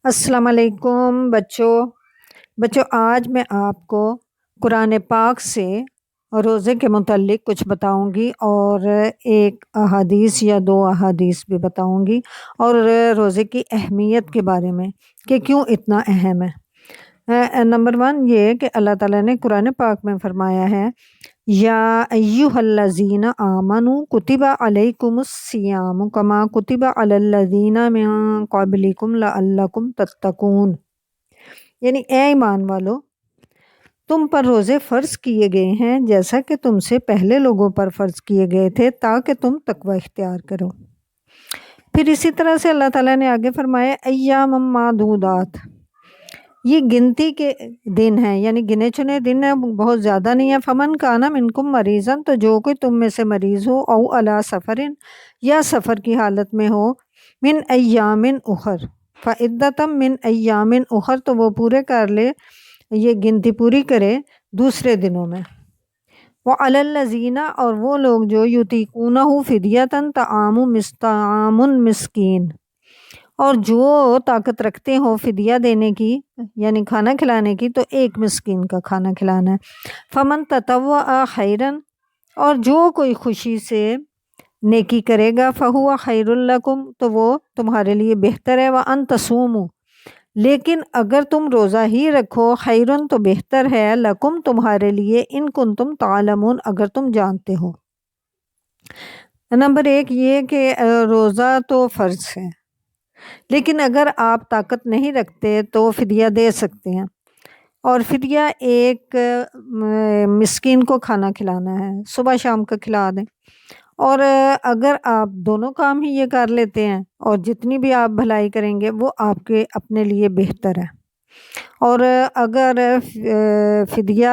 السلام علیکم بچوں آج میں آپ کو قرآن پاک سے روزے کے متعلق کچھ بتاؤں گی اور ایک احادیث یا دو احادیث بھی بتاؤں گی اور روزے کی اہمیت کے بارے میں کہ کیوں اتنا اہم ہے۔ نمبر 1 یہ کہ اللہ تعالیٰ نے قرآن پاک میں فرمایا ہے یا ایہا الذین آمنوا کتب علیکم الصیام کما کتب علی الذین من قبلکم لعلکم تتقون، یعنی اے ایمان والو تم پر روزے فرض کیے گئے ہیں جیسا کہ تم سے پہلے لوگوں پر فرض کیے گئے تھے تاکہ تم تقوی اختیار کرو۔ پھر اسی طرح سے اللہ تعالیٰ نے آگے فرمایا ایام معدودات، یہ گنتی کے دن ہیں، یعنی گنے چنے دن ہیں، بہت زیادہ نہیں ہے۔ فمن کانا منکم مریضن، تو جو کوئی تم میں سے مریض ہو، او علی سفرن، یا سفر کی حالت میں ہو، من ایام اخر، فعدتم من ایام اخر، تو وہ پورے کر لے، یہ گنتی پوری کرے دوسرے دنوں میں۔ وعلی الذین، اور وہ لوگ جو یطیقونہ فدیۃ طعام مسکین، اور جو طاقت رکھتے ہو فدیہ دینے کی یعنی کھانا کھلانے کی، تو ایک مسکین کا کھانا کھلانا ہے۔ فمن تطوع خیرن، اور جو کوئی خوشی سے نیکی کرے گا، فہو خیر لکم، تو وہ تمہارے لیے بہتر ہے۔ وان تصوموا، لیکن اگر تم روزہ ہی رکھو، خیرن تو بہتر ہے، لکم تمہارے لیے، ان کنتم تعلمون، اگر تم جانتے ہو۔ نمبر 1 یہ کہ روزہ تو فرض ہے، لیکن اگر آپ طاقت نہیں رکھتے تو فدیہ دے سکتے ہیں، اور فدیہ ایک مسکین کو کھانا کھلانا ہے، صبح شام کا کھلا دیں۔ اور اگر آپ دونوں کام ہی یہ کر لیتے ہیں، اور جتنی بھی آپ بھلائی کریں گے وہ آپ کے اپنے لیے بہتر ہے۔ اور اگر فدیہ،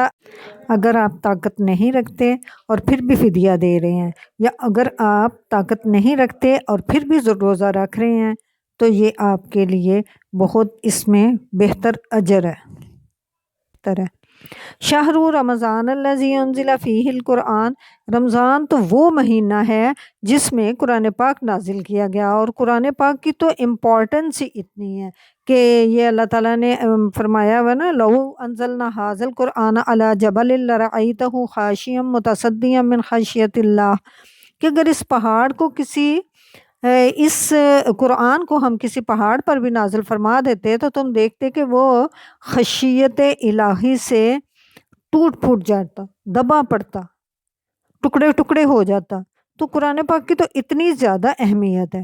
اگر آپ طاقت نہیں رکھتے اور پھر بھی فدیہ دے رہے ہیں، یا اگر آپ طاقت نہیں رکھتے اور پھر بھی روزہ رکھ رہے ہیں، تو یہ آپ کے لیے بہت اس میں بہتر اجر ہے۔ شہر رمضان الذی انزل فیہ القرآن، رمضان تو وہ مہینہ ہے جس میں قرآن پاک نازل کیا گیا، اور قرآن پاک کی تو امپورٹنس ہی اتنی ہے کہ یہ اللہ تعالیٰ نے فرمایا ہوا نا، لو انزلنا ھذا القرآن علی جبل لرأیتہ خاشعا متصدعا من خشیۃ اللہ، کہ اگر اس پہاڑ کو اس قرآن کو ہم کسی پہاڑ پر بھی نازل فرما دیتے تو تم دیکھتے کہ وہ خشیت الہی سے ٹوٹ پھوٹ جاتا، دبا پڑتا، ٹکڑے ٹکڑے ہو جاتا۔ تو قرآن پاک کی تو اتنی زیادہ اہمیت ہے۔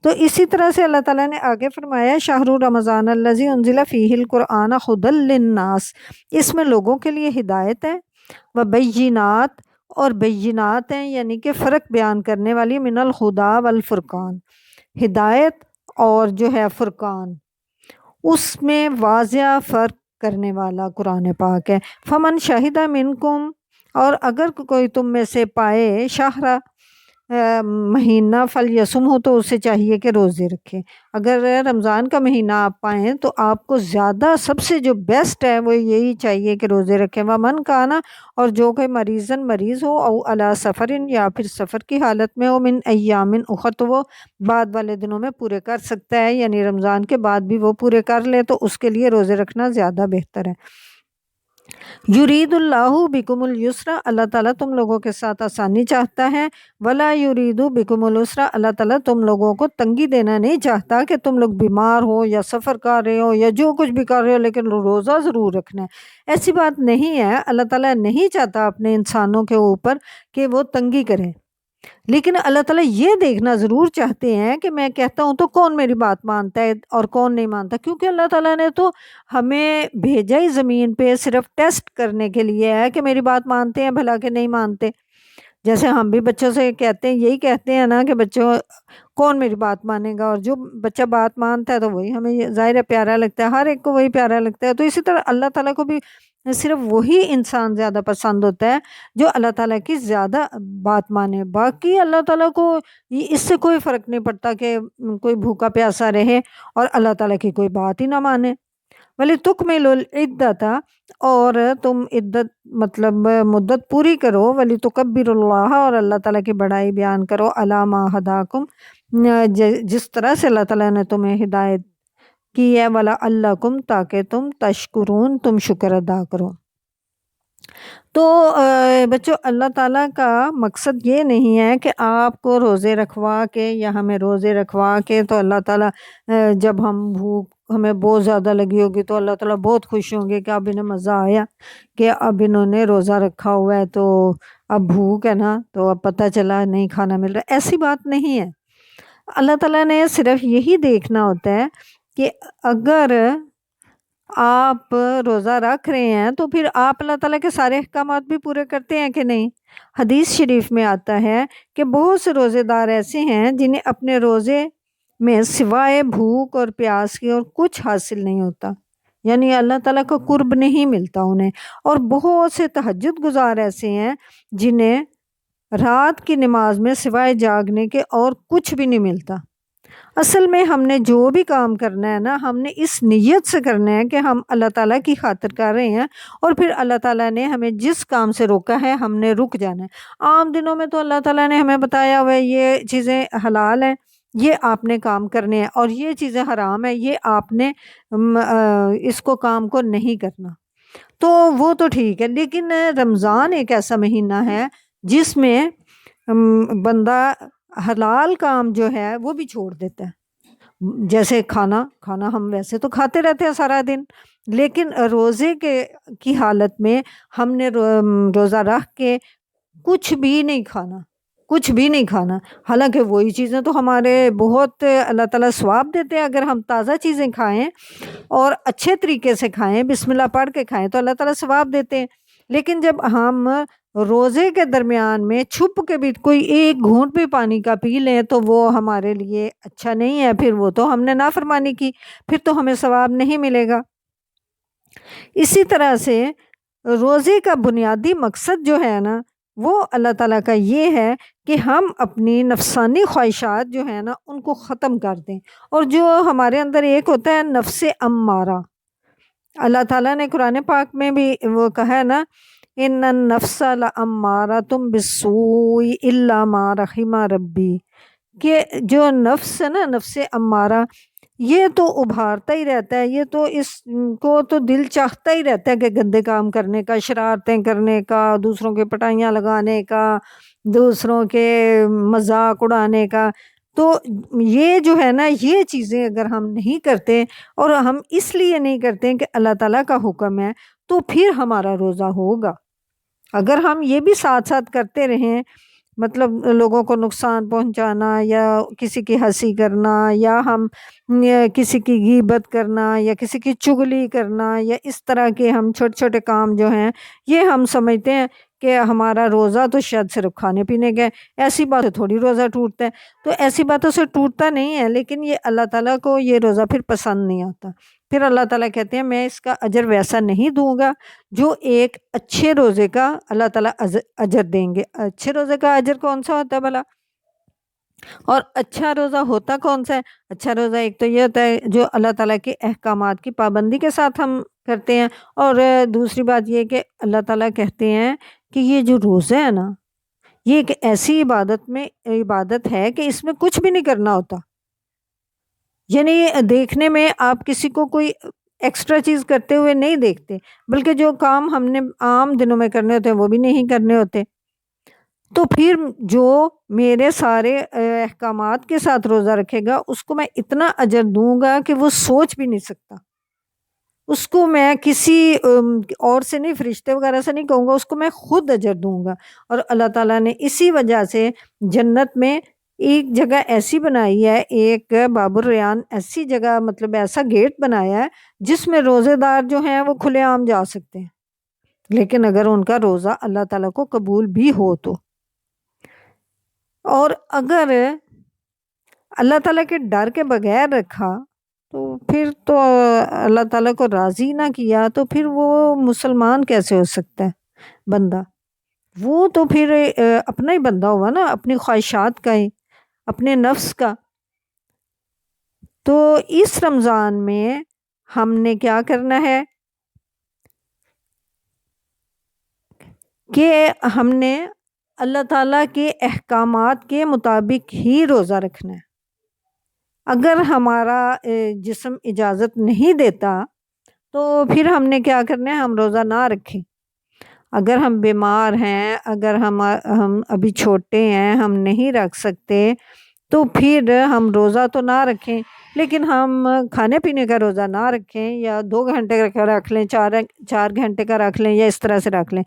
تو اسی طرح سے اللہ تعالیٰ نے آگے فرمایا شہر رمضان الذی انزل فیہ القرآن ھدی للناس، اس میں لوگوں کے لیے ہدایت ہے، وبینات، اور بینات ہیں یعنی کہ فرق بیان کرنے والی، من الہدی والفرقان، ہدایت اور جو ہے فرقان، اس میں واضح فرق کرنے والا قرآن پاک ہے۔ فمن شہد منکم، اور اگر کوئی تم میں سے پائے شہر مہینہ، فلیصم ہو، تو اسے چاہیے کہ روزے رکھے۔ اگر رمضان کا مہینہ آپ پائیں تو آپ کو زیادہ سب سے جو بیسٹ ہے وہ یہی چاہیے کہ روزے رکھیں۔ ومن کانا، اور جو کوئی مریض ہو، او علی سفرن، یا پھر سفر کی حالت میں ہو، من ایام اخر، تو وہ بعد والے دنوں میں پورے کر سکتا ہے، یعنی رمضان کے بعد بھی وہ پورے کر لے تو اس کے لیے روزے رکھنا زیادہ بہتر ہے۔ یرید اللہ بکم الیسر، اللہ تعالیٰ تم لوگوں کے ساتھ آسانی چاہتا ہے، ولا یرید بکم العسر، اللہ تعالیٰ تم لوگوں کو تنگی دینا نہیں چاہتا کہ تم لوگ بیمار ہو یا سفر کر رہے ہو یا جو کچھ بھی کر رہے ہو لیکن روزہ ضرور رکھنا ہے، ایسی بات نہیں ہے۔ اللہ تعالیٰ نہیں چاہتا اپنے انسانوں کے اوپر کہ وہ تنگی کریں، لیکن اللہ تعالیٰ یہ دیکھنا ضرور چاہتے ہیں کہ میں کہتا ہوں تو کون میری بات مانتا ہے اور کون نہیں مانتا، کیونکہ اللہ تعالیٰ نے تو ہمیں بھیجا ہی زمین پہ صرف ٹیسٹ کرنے کے لیے ہے کہ میری بات مانتے ہیں بھلا کہ نہیں مانتے۔ جیسے ہم بھی بچوں سے کہتے ہیں، یہی کہتے ہیں نا کہ بچوں کون میری بات مانے گا، اور جو بچہ بات مانتا ہے تو وہی ہمیں ظاہر ہے پیارا لگتا ہے، ہر ایک کو وہی پیارا لگتا ہے۔ تو اسی طرح اللہ تعالیٰ کو بھی صرف وہی انسان زیادہ پسند ہوتا ہے جو اللہ تعالیٰ کی زیادہ بات مانے، باقی اللہ تعالیٰ کو اس سے کوئی فرق نہیں پڑتا کہ کوئی بھوکا پیاسا رہے اور اللہ تعالیٰ کی کوئی بات ہی نہ مانے۔ وَلِتُكْمِلُوا الْعِدَّةَ، اور تم عدت مطلب مدت پوری کرو، وَلِتُكَبِّرُوا اللَّهَ، اور اللہ تعالیٰ کی بڑائی بیان کرو، عَلَىٰ مَا هَدَاكُمْ، جس طرح سے اللہ تعالیٰ نے تمہیں ہدایت کی ہے وَلَعَلَّكُمْ تاکہ تم تشکرون تم شکر ادا کرو۔ تو بچوں اللہ تعالیٰ کا مقصد یہ نہیں ہے کہ آپ کو روزے رکھوا کے یا ہمیں روزے رکھوا کے تو اللہ تعالیٰ جب ہم بھوک ہمیں بہت زیادہ لگی ہوگی تو اللہ تعالیٰ بہت خوش ہوں گے کہ اب انہیں مزہ آیا کہ اب انہوں نے روزہ رکھا ہوا ہے تو اب بھوک ہے نا تو اب پتہ چلا نہیں کھانا مل رہا۔ ایسی بات نہیں ہے۔ اللہ تعالیٰ نے صرف یہی دیکھنا ہوتا ہے کہ اگر آپ روزہ رکھ رہے ہیں تو پھر آپ اللہ تعالیٰ کے سارے احکامات بھی پورے کرتے ہیں کہ نہیں۔ حدیث شریف میں آتا ہے کہ بہت سے روزے دار ایسے ہیں جنہیں اپنے روزے میں سوائے بھوک اور پیاس کے اور کچھ حاصل نہیں ہوتا، یعنی اللہ تعالیٰ کا قرب نہیں ملتا انہیں۔ اور بہت سے تہجد گزار ایسے ہیں جنہیں رات کی نماز میں سوائے جاگنے کے اور کچھ بھی نہیں ملتا۔ اصل میں ہم نے جو بھی کام کرنا ہے نا ہم نے اس نیت سے کرنا ہے کہ ہم اللہ تعالیٰ کی خاطر کر رہے ہیں، اور پھر اللہ تعالیٰ نے ہمیں جس کام سے روکا ہے ہم نے رک جانا ہے۔ عام دنوں میں تو اللہ تعالیٰ نے ہمیں بتایا ہوا ہے یہ چیزیں حلال ہیں یہ آپ نے کام کرنے ہیں، اور یہ چیزیں حرام ہیں یہ آپ نے اس کو کام کو نہیں کرنا، تو وہ تو ٹھیک ہے۔ لیکن رمضان ایک ایسا مہینہ ہے جس میں بندہ حلال کام جو ہے وہ بھی چھوڑ دیتا ہے، جیسے کھانا ہم ویسے تو کھاتے رہتے ہیں سارا دن، لیکن روزے کی حالت میں ہم نے روزہ رکھ کے کچھ بھی نہیں کھانا، حالانکہ وہی چیزیں تو ہمارے بہت اللہ تعالیٰ ثواب دیتے ہیں اگر ہم تازہ چیزیں کھائیں اور اچھے طریقے سے کھائیں، بسم اللہ پڑھ کے کھائیں تو اللہ تعالیٰ ثواب دیتے ہیں۔ لیکن جب ہم روزے کے درمیان میں چھپ کے بھی کوئی ایک گھونٹ بھی پانی کا پی لیں تو وہ ہمارے لیے اچھا نہیں ہے، پھر وہ تو ہم نے نافرمانی کی، پھر تو ہمیں ثواب نہیں ملے گا۔ اسی طرح سے روزے کا بنیادی مقصد جو ہے نا وہ اللہ تعالیٰ کا یہ ہے کہ ہم اپنی نفسانی خواہشات جو ہیں نا ان کو ختم کر دیں، اور جو ہمارے اندر ایک ہوتا ہے نفس امارہ، اللہ تعالیٰ نے قرآن پاک میں بھی وہ کہا ہے نا ان النفس لامارۃ بالسوء الا ما رحم ربی، کہ جو نفس ہے نا نفس امارہ یہ تو ابھارتا ہی رہتا ہے، یہ تو اس کو تو دل چاہتا ہی رہتا ہے کہ گندے کام کرنے کا، شرارتیں کرنے کا، دوسروں کے پٹائیاں لگانے کا، دوسروں کے مذاق اڑانے کا۔ تو یہ جو ہے نا یہ چیزیں اگر ہم نہیں کرتے، اور ہم اس لیے نہیں کرتے کہ اللہ تعالیٰ کا حکم ہے، تو پھر ہمارا روزہ ہوگا۔ اگر ہم یہ بھی ساتھ ساتھ کرتے رہیں، مطلب لوگوں کو نقصان پہنچانا یا کسی کی ہنسی کرنا یا ہم کسی کی غیبت کرنا یا کسی کی چغلی کرنا یا اس طرح کے ہم چھوٹے چھوٹے کام جو ہیں یہ ہم سمجھتے ہیں کہ ہمارا روزہ تو شاید صرف کھانے پینے کا ہے، ایسی باتیں تھوڑی روزہ ٹوٹتا ہے، تو ایسی باتوں سے ٹوٹتا نہیں ہے، لیکن یہ اللہ تعالیٰ کو یہ روزہ پھر پسند نہیں آتا۔ پھر اللہ تعالیٰ کہتے ہیں میں اس کا اجر ویسا نہیں دوں گا جو ایک اچھے روزے کا اللہ تعالیٰ اجر دیں گے۔ اچھے روزے کا اجر کون سا ہوتا ہے بھلا؟ اور اچھا روزہ ہوتا کون سا ہے؟ اچھا روزہ ایک تو یہ ہوتا ہے جو اللہ تعالیٰ کے احکامات کی پابندی کے ساتھ ہم کرتے ہیں، اور دوسری بات یہ کہ اللہ تعالیٰ کہتے ہیں کہ یہ جو روزہ ہے نا یہ ایک ایسی عبادت ہے کہ اس میں کچھ بھی نہیں کرنا ہوتا، یعنی دیکھنے میں آپ کسی کو کوئی ایکسٹرا چیز کرتے ہوئے نہیں دیکھتے، بلکہ جو کام ہم نے عام دنوں میں کرنے ہوتے ہیں وہ بھی نہیں کرنے ہوتے۔ تو پھر جو میرے سارے احکامات کے ساتھ روزہ رکھے گا اس کو میں اتنا اجر دوں گا کہ وہ سوچ بھی نہیں سکتا، اس کو میں کسی اور سے نہیں، فرشتے وغیرہ سے نہیں کہوں گا، اس کو میں خود اجر دوں گا۔ اور اللہ تعالیٰ نے اسی وجہ سے جنت میں ایک جگہ ایسی بنائی ہے، ایک باب الریان ایسی جگہ، مطلب ایسا گیٹ بنایا ہے جس میں روزے دار جو ہیں وہ کھلے عام جا سکتے ہیں، لیکن اگر ان کا روزہ اللہ تعالیٰ کو قبول بھی ہو تو۔ اور اگر اللہ تعالیٰ کے ڈر کے بغیر رکھا تو پھر تو اللہ تعالیٰ کو راضی نہ کیا تو پھر وہ مسلمان کیسے ہو سکتا ہے بندہ؟ وہ تو پھر اپنا ہی بندہ ہوا نا، اپنی خواہشات کا ہی، اپنے نفس کا۔ تو اس رمضان میں ہم نے کیا کرنا ہے کہ ہم نے اللہ تعالیٰ کے احکامات کے مطابق ہی روزہ رکھنا ہے، اگر ہمارا جسم اجازت نہیں دیتا تو پھر ہم نے کیا کرنا ہے، ہم روزہ نہ رکھیں۔ اگر ہم بیمار ہیں، اگر ہم ابھی چھوٹے ہیں، ہم نہیں رکھ سکتے، تو پھر ہم روزہ تو نہ رکھیں، لیکن ہم کھانے پینے کا روزہ نہ رکھیں، یا 2 گھنٹے کا رکھ لیں، 4 گھنٹے کا رکھ لیں، یا اس طرح سے رکھ لیں،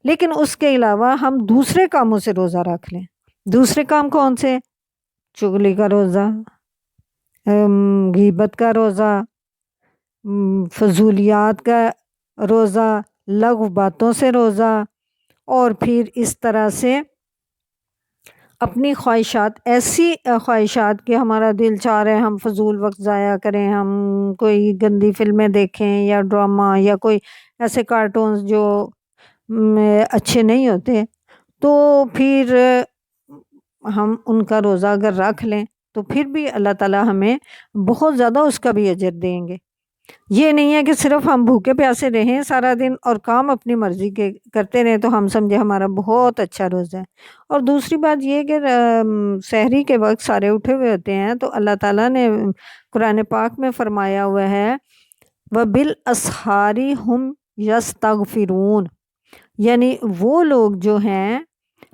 لیکن اس کے علاوہ ہم دوسرے کاموں سے روزہ رکھ لیں۔ دوسرے کام کون سے؟ چغلی کا روزہ، غیبت کا روزہ، فضولیات کا روزہ، لغو باتوں سے روزہ، اور پھر اس طرح سے اپنی خواہشات، ایسی خواہشات کہ ہمارا دل چاہ رہے ہم فضول وقت ضائع کریں، ہم کوئی گندی فلمیں دیکھیں یا ڈرامہ یا کوئی ایسے کارٹونز جو اچھے نہیں ہوتے، تو پھر ہم ان کا روزہ اگر رکھ لیں تو پھر بھی اللہ تعالیٰ ہمیں بہت زیادہ اس کا بھی اجر دیں گے۔ یہ نہیں ہے کہ صرف ہم بھوکے پیاسے رہیں سارا دن اور کام اپنی مرضی کے کرتے رہیں تو ہم سمجھے ہمارا بہت اچھا روزہ ہے۔ اور دوسری بات یہ کہ سحری کے وقت سارے اٹھے ہوئے ہوتے ہیں، تو اللہ تعالیٰ نے قرآن پاک میں فرمایا ہوا ہے وَبِالْأَسْحَارِ هُمْ يَسْتَغْفِرُونَ، یعنی وہ لوگ جو ہیں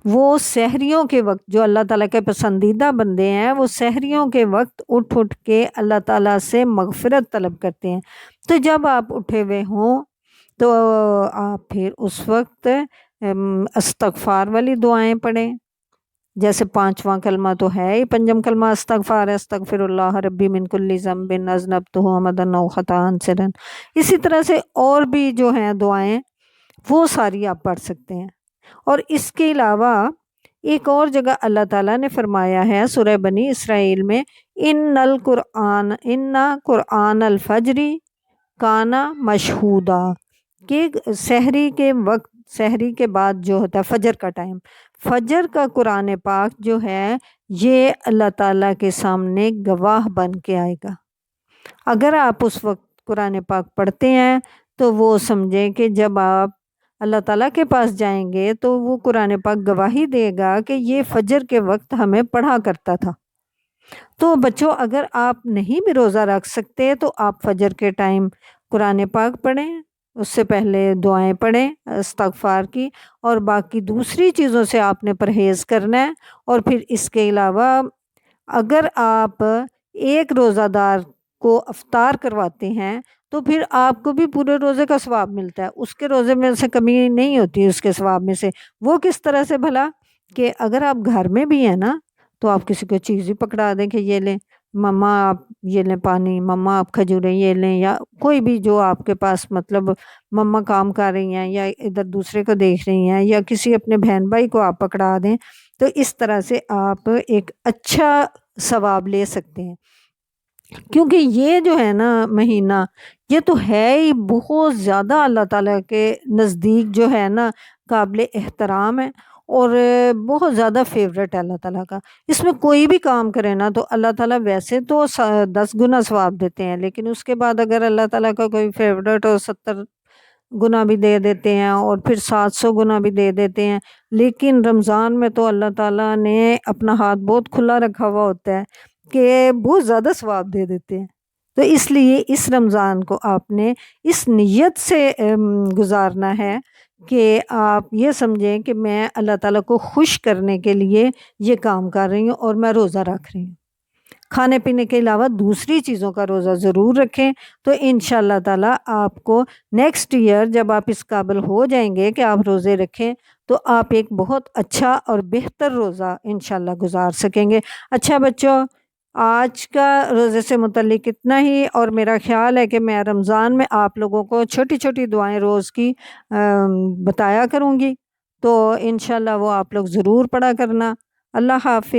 وہ سحریوں کے وقت، جو اللہ تعالیٰ کے پسندیدہ بندے ہیں، وہ سحریوں کے وقت اٹھ کے اللہ تعالیٰ سے مغفرت طلب کرتے ہیں۔ تو جب آپ اٹھے ہوئے ہوں تو آپ پھر اس وقت استغفار والی دعائیں پڑھیں، جیسے 5واں کلمہ تو ہے ہی، پنجم کلمہ استغفار ہے، استغفر اللہ ربی من کل ذنب اذنبتہ عمدا او خطا سرا۔ اسی طرح سے اور بھی جو ہیں دعائیں وہ ساری آپ پڑھ سکتے ہیں۔ اور اس کے علاوہ ایک اور جگہ اللہ تعالیٰ نے فرمایا ہے سورہ بنی اسرائیل میں ان قرآن الفجر کانا مشہودا، کہ سحری کے وقت، سحری کے بعد جو ہوتا ہے فجر کا ٹائم، فجر کا قرآن پاک جو ہے یہ اللہ تعالیٰ کے سامنے گواہ بن کے آئے گا۔ اگر آپ اس وقت قرآن پاک پڑھتے ہیں تو وہ سمجھیں کہ جب آپ اللہ تعالیٰ کے پاس جائیں گے تو وہ قرآن پاک گواہی دے گا کہ یہ فجر کے وقت ہمیں پڑھا کرتا تھا۔ تو بچوں، اگر آپ نہیں بھی روزہ رکھ سکتے تو آپ فجر کے ٹائم قرآن پاک پڑھیں، اس سے پہلے دعائیں پڑھیں استغفار کی، اور باقی دوسری چیزوں سے آپ نے پرہیز کرنا ہے۔ اور پھر اس کے علاوہ اگر آپ ایک روزہ دار کو افطار کرواتے ہیں تو پھر آپ کو بھی پورے روزے کا ثواب ملتا ہے، اس کے روزے میں سے کمی نہیں ہوتی اس کے ثواب میں سے۔ وہ کس طرح سے بھلا؟ کہ اگر آپ گھر میں بھی ہیں نا تو آپ کسی کو چیز ہی پکڑا دیں کہ یہ لیں مما آپ، یہ لیں پانی، مما آپ کھجوریں یہ لیں، یا کوئی بھی جو آپ کے پاس، مطلب مما کام کر رہی ہیں یا ادھر دوسرے کو دیکھ رہی ہیں، یا کسی اپنے بہن بھائی کو آپ پکڑا دیں، تو اس طرح سے آپ ایک اچھا ثواب لے سکتے ہیں۔ کیونکہ یہ جو ہے نا مہینہ، یہ تو ہے ہی بہت زیادہ اللہ تعالیٰ کے نزدیک جو ہے نا قابل احترام ہے، اور بہت زیادہ فیوریٹ ہے اللہ تعالیٰ کا۔ اس میں کوئی بھی کام کرے نا تو اللہ تعالیٰ ویسے تو 10 گنا ثواب دیتے ہیں، لیکن اس کے بعد اگر اللہ تعالیٰ کا کوئی فیوریٹ ہو 70 گنا بھی دے دیتے ہیں، اور پھر 700 گنا بھی دے دیتے ہیں۔ لیکن رمضان میں تو اللہ تعالیٰ نے اپنا ہاتھ بہت کھلا رکھا ہوا ہوتا ہے کہ بہت زیادہ ثواب دے دیتے ہیں۔ تو اس لیے اس رمضان کو آپ نے اس نیت سے گزارنا ہے کہ آپ یہ سمجھیں کہ میں اللہ تعالیٰ کو خوش کرنے کے لیے یہ کام کر رہی ہوں اور میں روزہ رکھ رہی ہوں۔ کھانے پینے کے علاوہ دوسری چیزوں کا روزہ ضرور رکھیں، تو انشاءاللہ تعالیٰ آپ کو نیکسٹ ایئر جب آپ اس قابل ہو جائیں گے کہ آپ روزے رکھیں تو آپ ایک بہت اچھا اور بہتر روزہ انشاءاللہ گزار سکیں گے۔ اچھا بچوں، آج کا روزے سے متعلق اتنا ہی، اور میرا خیال ہے کہ میں رمضان میں آپ لوگوں کو چھوٹی چھوٹی دعائیں روز کی بتایا کروں گی، تو انشاءاللہ وہ آپ لوگ ضرور پڑھا کرنا۔ اللہ حافظ۔